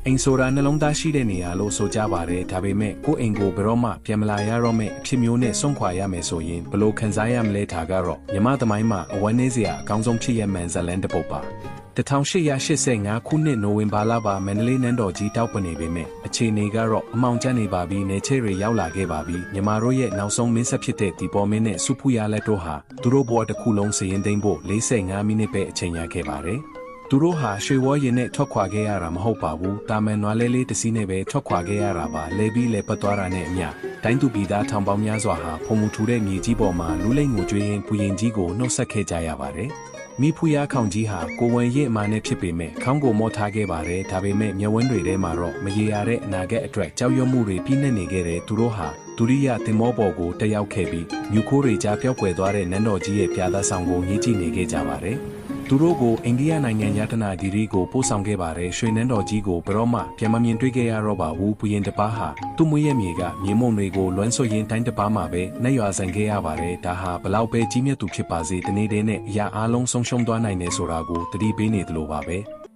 အိမ်ဆိုတာနှလုံးသားရှိတဲ့နေရာလို့ဆိုကြပါတယ်ဒါပေမဲ့ကိုယ့်အိမ်ကိုဘယ်တော့မှပြန်မလာရတော့မယ့်အဖြစ်မျိုးနဲ့ဆုံးခွာရမယ်ဆိုရင်ဘယ်လိုခံစားရမလဲဒါကတော့မြမသမိုင်းမှာအဝမ်းနည်းစရာအကောင်းဆုံးဖြစ်ရမှန်ဇလန်တစ်ပုဒ်ပါ1885ခုနှစ်နိုဝင်ဘာလပါမန္တလေးနန်းတော်ကြီးတောက်ပနေပေမဲ့အခြေအနေကတော့အမောင်ကျနေပါပြီနေချေတွေရောက်လာခဲ့ပါပြီမြမတို့ရဲ့နောက်ဆုံးမင်းဆက်ဖြစ်တဲ့ဒီပေါ်မင်းနဲ့စုဖူရလက်တို့ဟာသူတို့ဘဝတစ်ခုလုံးစရင်သိမ်းဖို့45မိနစ်ပဲအချိန်ရခဲ့ပါတယ်သူတို့ဟာရွှေဝေါ်ရင်နဲ့ထွက်ခွာခဲ့ရတာမဟုတ်ပါဘူးတာမန်နွားလဲလေးတစ်စီးနဲ့ပဲထွက်ခွာခဲ့ရတာပါလဲပြီးလဲပတ်သွားတာနဲ့အမျှတိုင်းသူပြည်သားထောင်ပေါင်းများစွာဟာဖုံမူထူတဲ့မြေကြီးပေါ်မှာလူလိမ့်ငိုကြွေးရင်ပူရင်ကြီးကိုနှုတ်ဆက်ခဲ့ကြရပါတယ်မိဖူရခေါင်ကြီးဟာကိုဝင်ရစ်အမာနဲ့ဖြစ်ပေမဲ့ခေါင်းကိုမော့ထားခဲ့ပါတယ်ဒါပေမဲ့မျက်ဝန်းတွေထဲမှာတော့မရေရတဲ့အနာဂတ်အတွက်ကြောက်ရွံ့မှုတွေပြည့်နှက်နေခဲ့တဲ့သူတို့ဟာဒုရိယသင်္ဘောပေါ်ကိုတက်ရောက်ခဲ့ပြီးမြူခိုးတွေကြားပျောက်ကွယ်သွားတဲ့နန်းတော်ကြီးရဲ့ပြာသားဆောင်ကိုညှိကြည့်နေခဲ့ကြပါတယ်သူတို့ကိုအိန္ဒိယနိုင်ငံယတနာဂီရီကိုပို့ဆောင်ခဲ့ပါတယ်ရွှေနန်းတော်ကြီးကိုဘယ်တော့မှပြန်မမြင်တွေ့ခဲ့ရတော့ပါဘူးဘုရင်တစ်ပါးဟာသူ့မွေးရမြေကမြေမုံတွေကိုလွမ်းဆွရင်တိုင်းတစ်ပါးမှာပဲနှက်ရွာဆိုင်ခဲ့ရပါတယ်ဒါဟာဘလောက်ပဲကြီးမြတ်သူဖြစ်ပါစေတနေ့တည်းနဲ့အရာအလုံးဆုံးရှုံးသွားနိုင်တယ်ဆိုတာကိုသတိပေးနေသလိုပါပဲ